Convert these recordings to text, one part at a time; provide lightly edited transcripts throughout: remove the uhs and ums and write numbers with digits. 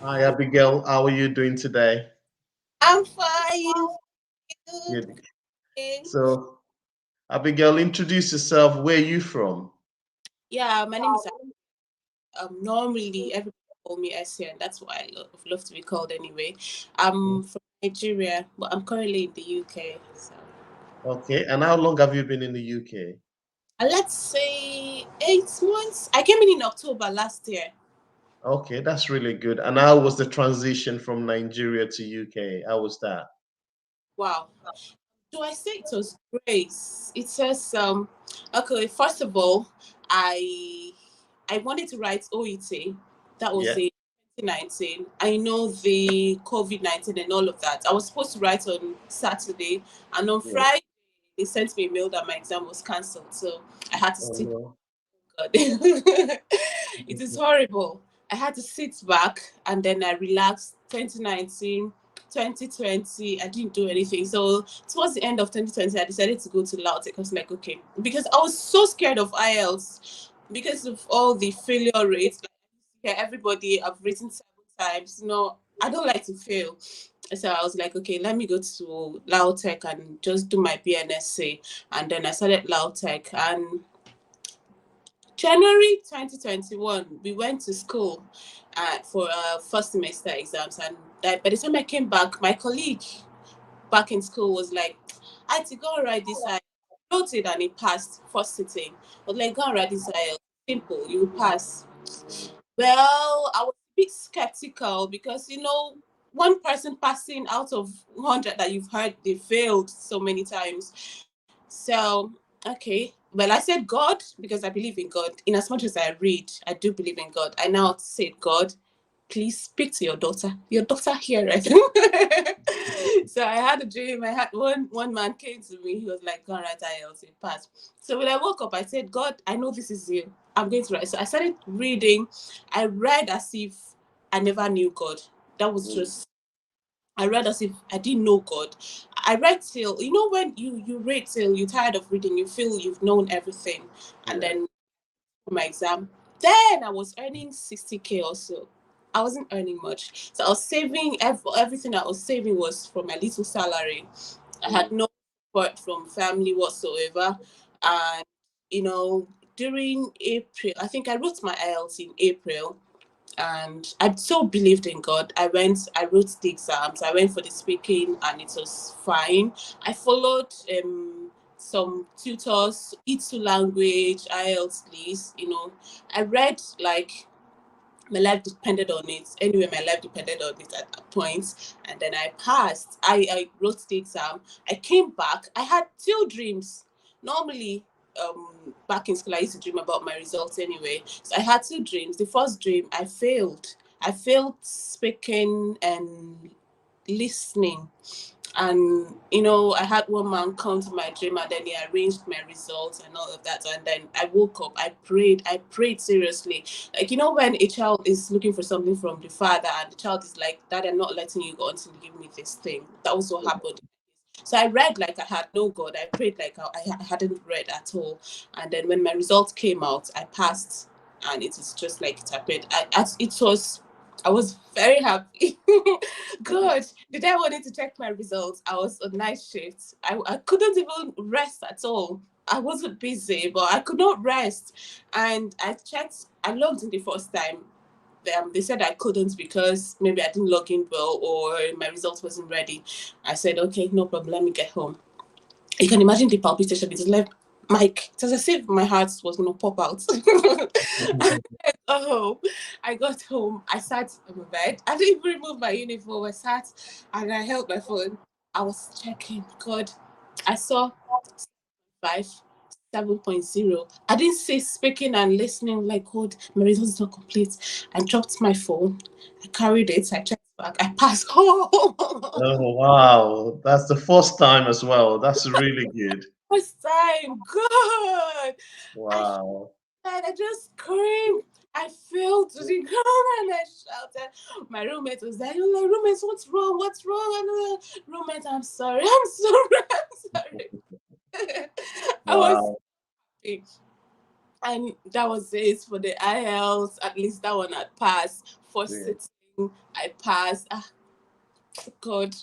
Hi, Abigail. How are you doing today? I'm fine. Good. Good. Okay. So, Abigail, introduce yourself. Where are you from? Yeah, my name is normally everybody call me Essie, and that's what I love to be called anyway. I'm from Nigeria, but I'm currently in the UK. So Okay. And how long have you been in the UK? let's say 8 months. I came in October last year. Okay, that's really good. And how was the transition from Nigeria to UK? How was that? Wow. Do I say it was grace? It says okay, first of all, I I wanted to write OET. That was Yeah. in 2019. I know the COVID-19 and all of that. I was supposed to write on Saturday, and on Yeah. Friday they sent me a mail that my exam was cancelled. So I had to Oh sit. no. God. It is horrible. I had to sit back and then I relaxed. 2019, 2020, I didn't do anything. So towards the end of 2020, I decided to go to Lautech. I was like, okay, because I was so scared of Ielts because of all the failure rates. Like, yeah, everybody I've written 7 times. No, I don't like to fail. So I was like, okay, let me go to Lautech and just do my BNSC. And then I started Lautech, and January 2021, we went to school for first semester exams. And by the time I came back, my colleague back in school was like, I had to go and write this. I wrote it and it passed first sitting. I was like, go and write this. Simple, you will pass. Well, I was a bit skeptical because, one person passing out of 100 that you've heard they failed so many times. So, okay. Well, I said God because I believe in God. In as much as I read, I do believe in God. I now said, God, please speak to your daughter. Your daughter here, right? So I had a dream. I had one man came to me. He was like, "Go and write IELTS, it passed." So when I woke up, I said, God, I know this is you. I'm going to write. So I started reading. I read as if I never knew God. That was Mm. just, I read as if I didn't know God. I read till, when you read till you're tired of reading, you feel you've known everything. And Yeah. then for my exam, then I was earning 60K or so. I wasn't earning much. So I was saving, everything I was saving was from my little salary. I had Mm. no support from family whatsoever. And, you know, during April, I think I wrote my IELTS in April, and I so believed in God. I wrote the exams, I went for the speaking, and it was fine. I followed some tutors, E2 language, IELTS list, I read like my life depended on it. Anyway, my life depended on it at that point. And then I passed. I wrote the exam. I came back. I had two dreams. Normally, back in school, I used to dream about my results anyway. So I had two dreams. The first dream, I failed. I failed speaking and listening. And I had one man come to my dream, and then he arranged my results and all of that. And then I woke up, I prayed seriously. Like, when a child is looking for something from the father, and the child is like, Dad, I'm not letting you go until you give me this thing. That was what happened. So I read like I had no God. I prayed like I hadn't read at all. And then when my results came out, I passed, and it was just like it happened. I was very happy. Good. The day I wanted to check my results, I was on night shift. I couldn't even rest at all. I wasn't busy, but I could not rest. And I logged in the first time. They said I couldn't because maybe I didn't log in well or my results wasn't ready. I said, okay, no problem, let me get home. You can imagine the palpitation. It was like, Mike, it was as if my heart was going to pop out. Oh, I got home. I sat on my bed. I didn't even remove my uniform. I sat and I held my phone. I was checking. God, I saw 5, 7.0. I didn't say speaking and listening. Like, God, my result is not complete. I dropped my phone. I carried it. I checked back. I passed. Oh, Oh, wow. That's the first time as well. That's really good. first time. Good. I Wow. and I just screamed. I fell to the ground and I shouted. My roommate was there. He was like, roommate, what's wrong? What's wrong? And I was like, roommate, I'm sorry. I'm sorry. I'm sorry. I was Wow. sick. And that was it for the IELTS. At least that one had passed for Yeah. sitting. I passed. Ah, God.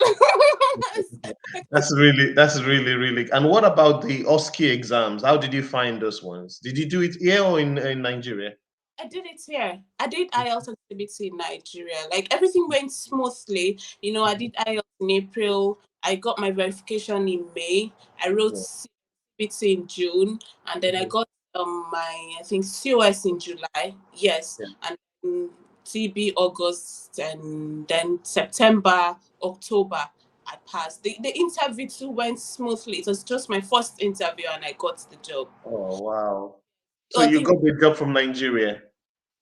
That's really. And what about the OSCE exams? How did you find those ones? Did you do it here or in Nigeria? I did it here. I did IELTS and CBT in Nigeria. Like everything went smoothly. You know, I did IELTS in April. I got my verification in May. I wrote Yeah. CBT in June, and then I Mhm. got my I think COS in July. Yes, Yeah. and TB August, and then September, October. I passed. The interview too went smoothly. It was just my first interview, and I got the job. Oh wow. So So I you think, got the job from Nigeria.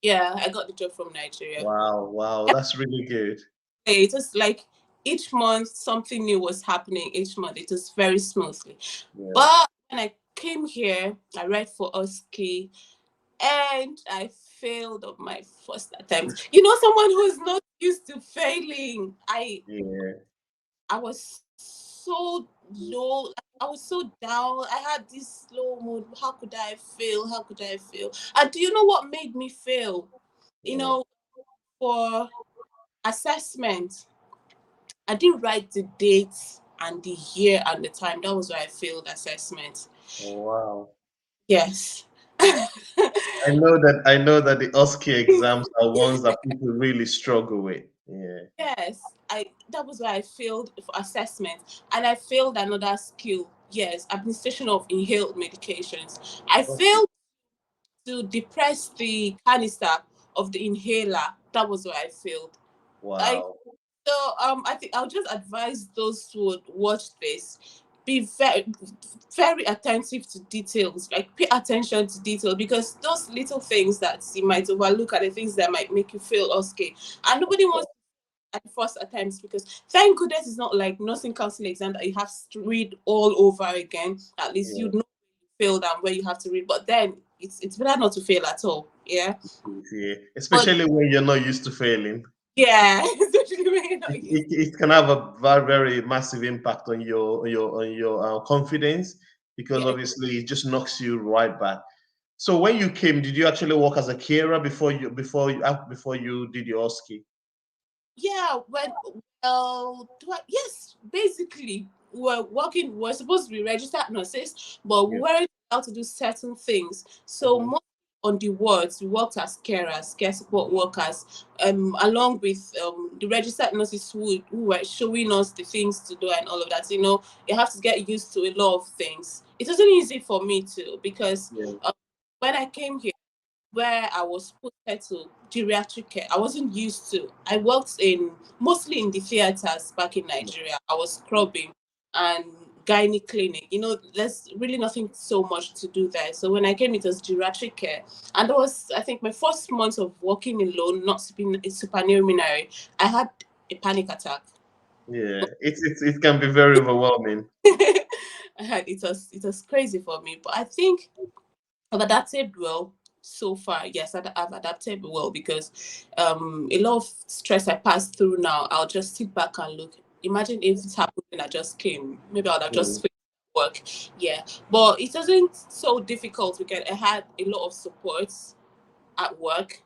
yeah, I got the job from Nigeria. Wow, that's really good. It was like each month something new was happening. Each month it was very smoothly. Yeah. But when I came here, I read for OSCE and I failed on my first attempt. You know, someone who's not used to failing. Yeah. I was so low. I was so down. I had this low mood. How could I fail? How could I fail? And do you know what made me fail? You Yeah. know, for assessment, I didn't write the date and the year and the time. That was why I failed assessment. Oh, wow. Yes. I know that the OSCE exams are ones that people really struggle with. Yeah. Yes. That was why I failed for assessment. And I failed another skill. Yes, administration of inhaled medications. I Okay. failed to depress the canister of the inhaler. That was why I failed. I Wow. So I think I'll just advise those who would watch this, be very attentive to details, like pay attention to detail, because those little things that you might overlook are the things that might make you feel okay. And nobody wants at the first attempts, because thank goodness it's not like nursing counseling exam that you have to read all over again. At least you Yeah. know you failed and where you have to read. But then it's better not to fail at all. Yeah. Yeah. But Especially when you're not used to failing. yeah, especially when you're It, not used. it, it can have a very massive impact on your confidence, because Yeah. obviously it just knocks you right back. So when you came, did you actually work as a carer before you did your OSCE? Yeah, yes, basically, we're supposed to be registered nurses, but we Yeah. weren't allowed to do certain things. So, Mhm. most on the wards, we worked as carers, care support workers, along with the registered nurses who were showing us the things to do and all of that. You know, you have to get used to a lot of things. It wasn't easy for me too, because Yeah. when I came here, where I was posted to geriatric care, I wasn't used to. I worked in mostly in the theaters back in Nigeria. I was scrubbing and gynae clinic. You know, there's really nothing so much to do there. So when I came, it was geriatric care, and that was, I think, my first month of working alone, not supernumerary. I had a panic attack. Yeah. It can be very overwhelming. It was crazy for me, but I think I've adapted well so far. Yes, I've adapted well, because a lot of stress I passed through now, I'll just sit back and look. Imagine if it happened when I just came. Maybe I would have Yeah. just finished work. Yeah, but it wasn't so difficult because I had a lot of support at work.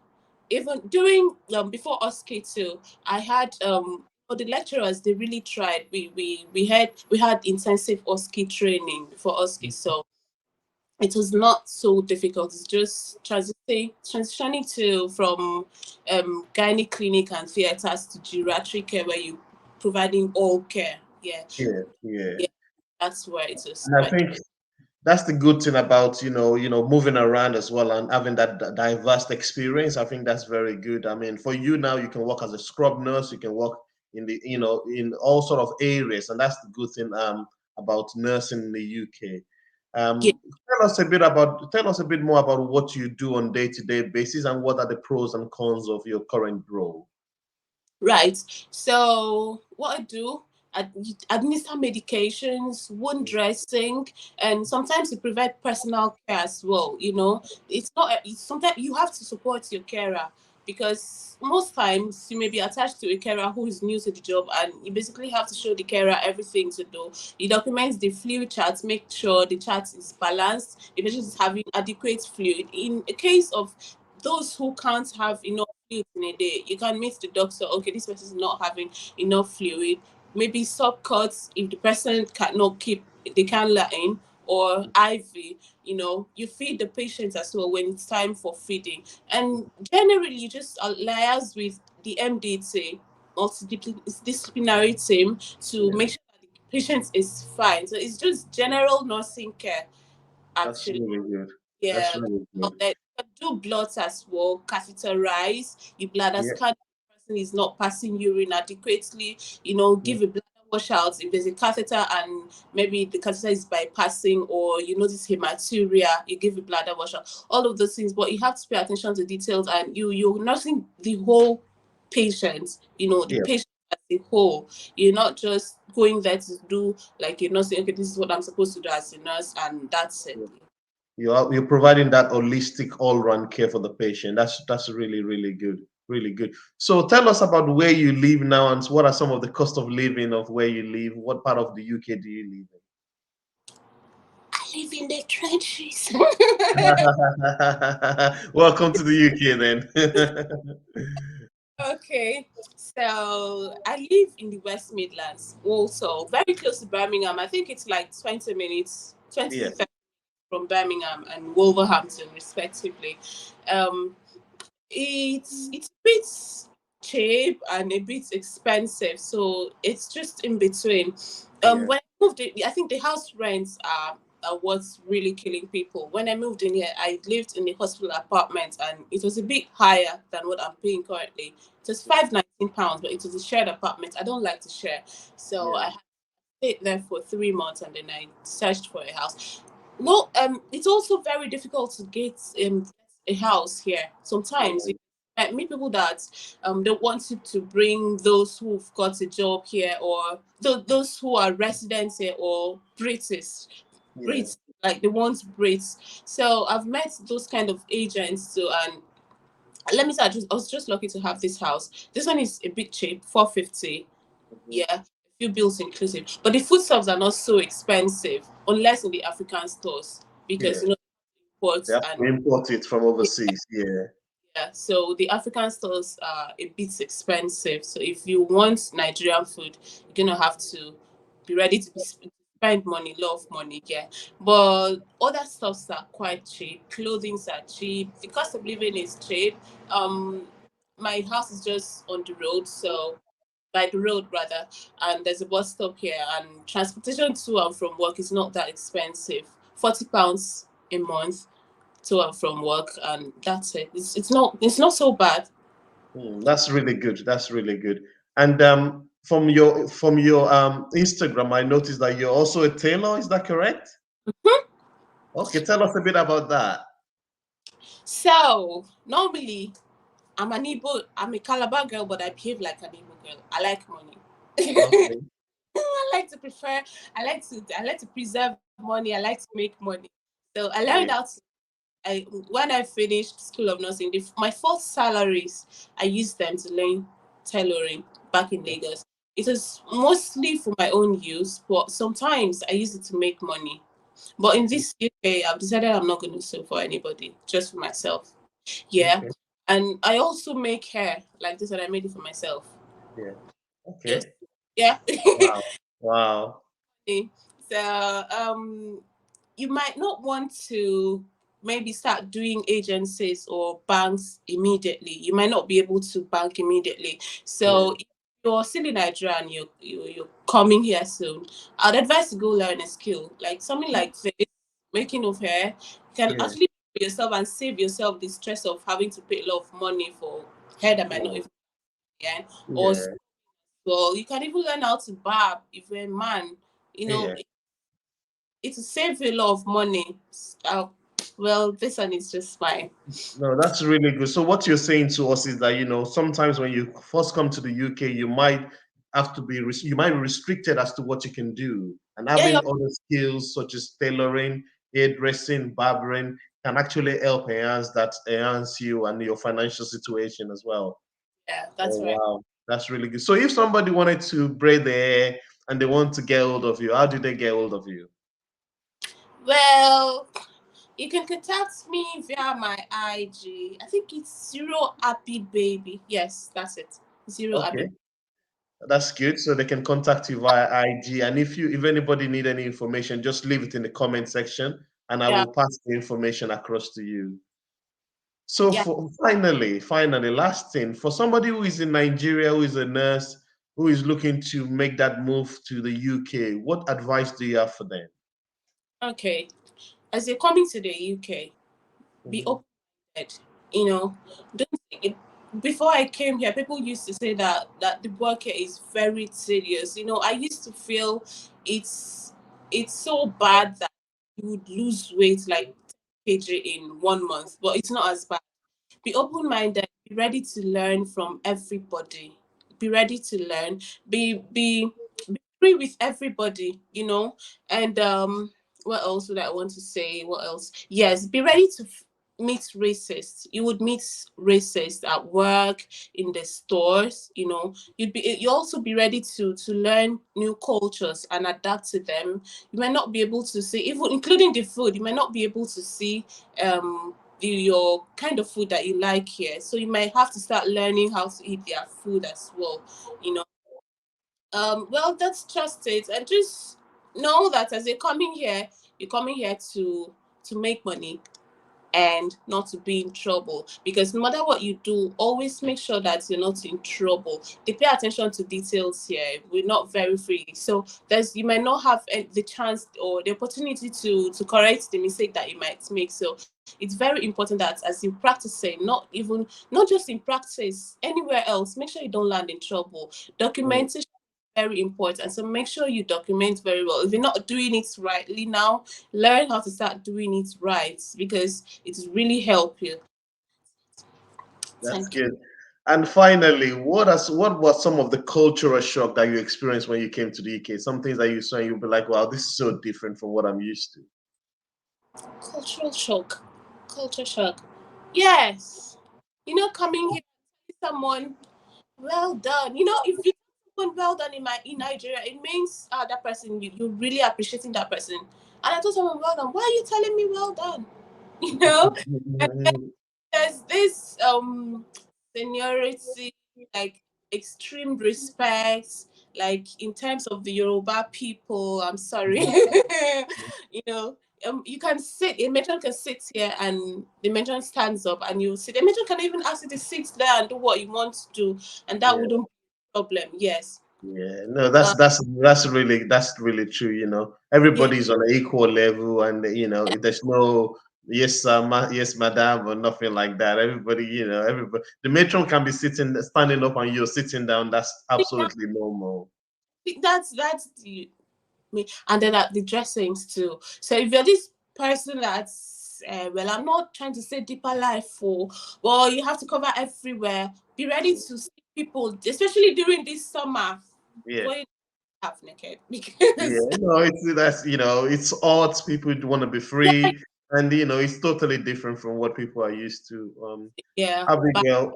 Even during before OSCE too, I had for the lecturers, they really tried. We had intensive OSCE training before OSCE, so it was not so difficult. It's just transitioning to from gynae clinic and theaters to geriatric care, where you providing all care. Yeah, Yeah. Yeah. yeah, that's where it is And I quite. think that's the good thing about moving around as well and having that diverse experience. I think that's very good. I mean, for you now, you can work as a scrub nurse. You can work in all sort of areas, and that's the good thing about nursing in the UK. Yeah. Tell us a bit more about what you do on day-to-day basis, and what are the pros and cons of your current role. Right. So what I do, I administer medications, wound dressing, and sometimes you provide personal care as well. You know, it's not. It's sometimes you have to support your carer, because most times you may be attached to a carer who is new to the job, and you basically have to show the carer everything to do. You document the fluid chart, make sure the chart is balanced, the patient is having adequate fluid. In a case of those who can't have enough fluid in a day. You can meet the doctor. Okay, this person is not having enough fluid. Maybe subcuts if the person cannot keep, they can't let in, or IV. You feed the patient as well when it's time for feeding. And generally, you just liaise with the MDT, multidisciplinary team, to Yeah, make sure that the patient is fine. So it's just general nursing care, that's actually. really good. That's Yeah, really good. they can do bloods as well, catheterize your bladder, Yeah, scan if the person is not passing urine adequately, yeah, give a bladder washout if there's a catheter and maybe the catheter is bypassing, or you notice hematuria, you give a bladder washout, all of those things. But you have to pay attention to details, and you're nursing the whole patient, the yeah. patient as a whole. You're not just going there to do, like, you're not saying, okay, this is what I'm supposed to do as a nurse, and that's it. Yeah. You're providing that holistic all-round care for the patient. That's really, really good. Really good. So tell us about where you live now, and what are some of the cost of living of where you live? What part of the UK do you live I live in the trenches. in? Welcome to the UK then. Okay, so I live in the West Midlands, also very close to Birmingham. I think it's like 20 minutes, 20 Yeah, to 30 from Birmingham and Wolverhampton, respectively. Um, it's a bit cheap and a bit expensive, so it's just in between. yeah, When I moved in, I think the house rents are what's really killing people. When I moved in here, I lived in a hospital apartment, and it was a bit higher than what I'm paying currently. It was £519, but it was a shared apartment. I don't like to share, so yeah, I stayed there for 3 months, and then I searched for a house. No, it's also very difficult to get a house here. Sometimes yeah, you might meet people that don't want you to bring those who've got a job here, or those who are residents here, or yeah. Brits, like the ones Brits. So I've met those kind of agents too, and let me say, I was just lucky to have this house. This one is a bit cheap, 450. Mhm. Yeah, a few bills inclusive. But the foodstuffs are not so expensive, unless in the African stores, because Yeah. They imports have and to import it from overseas. Yeah, yeah. So the African stores are a bit expensive. So if you want Nigerian food, you're gonna have to be ready to spend money, lot of money. Yeah, but other stuffs are quite cheap. Clothings are cheap. The cost of living is cheap. Um, my house is just on the road, so by the road rather, and there's a bus stop here, and transportation to and from work is not that expensive. £40 a month to and from work, and that's it. It's not so bad. That's really good. That's really good. And from your Instagram, I noticed that you're also a tailor. Is that correct? Okay, tell us a bit about that. So normally I'm a Calabar girl, but I behave like an Igbo girl. I like money. Okay. I like to prefer. I like to preserve money. I like to make money. So I learned Yeah. how to. When I finished school of nursing, my first salaries I used them to learn tailoring back in Lagos. It was mostly for my own use, but sometimes I use it to make money. But in this UK, I've decided I'm not going to sell for anybody, just for myself. Yeah, Okay. and I also make hair like this, and I made it for myself. Yeah. Yes, Okay. yeah. Wow. Wow. So you might not want to maybe start doing agencies or banks immediately. You might not be able to bank immediately. Yeah. So if you're still in Nigeria and you're coming here soon, I'd advise to go learn a skill, like something like this, making of hair. You can Yeah. actually do it yourself and save yourself the stress of having to pay a lot of money for hair that might not Wow. even be again. Or Yeah. well, you can even learn how to barb if you're a man. You know, Yeah. it will save you a lot of money. Uh, well, this one is just fine. No, that's really good. So what you're saying to us is that sometimes when you first come to the UK, you might have to be you might be restricted as to what you can do, and Yeah, yeah, having other skills such as tailoring, hairdressing, barbering can actually help enhance you and your financial situation as well. yeah, Oh that's right. wow, that's really good. So if somebody wanted to braid their hair and they want to get hold of you, how do they get hold of you? Well, You can contact me via my IG. I think it's Zero Happy Baby. Yes, that's it. Zero Happy. Okay, that's good. So they can contact you via IG, and if anybody need any information, just leave it in the comment section, and I Yeah, will pass the information across to you. So yeah. for finally, last thing, for somebody who is in Nigeria, who is a nurse, who is looking to make that move to the UK, what advice do you have for them? Okay. As you're coming to the UK, be Mhm. open-minded. You know, don't it, before I came here, people used to say that the work here is very tedious. You know, I used to feel it's it's so bad that you would lose weight like kg in 1 month, but it's not as bad. Be open-minded, be ready to learn from everybody, be ready to learn, be free with everybody, you know. And what else would I want to say? What else? Yes, be ready to meet racists. You would meet racists at work, in the stores, you know. You also be ready to learn new cultures and adapt to them. You might not be able to see, even including the food, you might not be able to see your kind of food that you like here. So you might have to start learning how to eat their food as well. You know. Well, that's just it, and just know that as you're coming here to make money and not to be in trouble. Because no matter what you do, always make sure that you're not in trouble. They pay attention to details here. We're not very free, so you might not have the chance or the opportunity to correct the mistake that you might make. So it's very important that as you practice it, not just in practice, anywhere else, make sure you don't land in trouble. Mm, Documentation very important. So make sure you document very well. If you're not doing it rightly now, learn how to start doing it right because it will really help you. that's Thank you. good. And finally, what was some of the cultural shock that you experienced when you came to the UK? Some things that you saw and you'll be like, wow, this is so different from what I'm used to. Cultural shock. Culture shock. Yes. You know, coming here, someone well done. You know, if you someone well done in Nigeria, it means that person you're really appreciating that person. And I told someone well done. Why are you telling me well done? You know, there's this seniority, like extreme respect, like in terms of the Yoruba people. I'm sorry, you know. You can sit. A matron can sit here, and the matron stands up, and you sit. The matron can even ask you to sit there and do what you want to do, and that Yeah. wouldn't be a problem. Yes. Yeah, no, Uh, that's really true. yeah. Everybody's on an equal level, and there's no yes, sir, yes, madam, or nothing like that. Everybody. The matron can be standing up, and you're sitting down. That's absolutely normal. That's the me, and then at the dressings too. So if you're this person that's well, I'm not trying to say deeper life for, well, you have to cover everywhere. Be ready to see people, especially during this summer, Yeah, going half naked yeah. because No, it's odd. People want to be yeah, free, and it's totally different from what people are used to. yeah, but Abigail,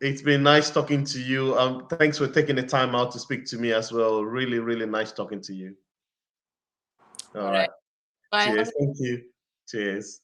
it's been nice talking to you. Thanks for taking the time out to speak to me as well. Really, really nice talking to you. All all right. right. Bye. Cheers. Have Thank you. Cheers.